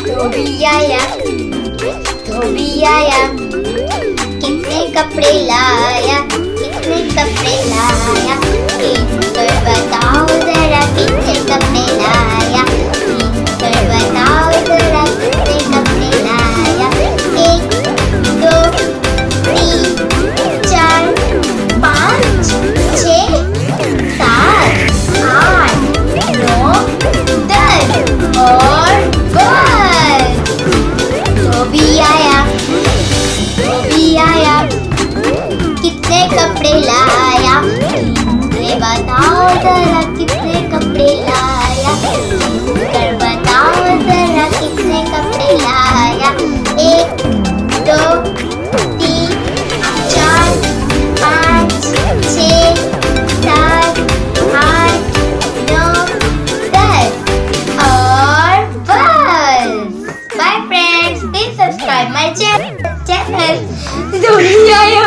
धोबी आया, धोबी आया, कितने कपड़े लाया, कितने कपड़े लाया, गिनकर बताओ जरा कितने कपड़े लाया, गिनकर बताओ जरा कितने कपड़े लाया। 1 2 3 4 5 6 7 8 9 10 और बस। धोबी आया, धोबी आया, कितने कपड़े लाया, कितने बताओ जरा कितने कपड़े लाया, कर बताओ जरा कितने कपड़े लाया। 1 2 3 4 5 6 7 8 9 10 और बस। Bye friends, please subscribe my channel. धोबी आया।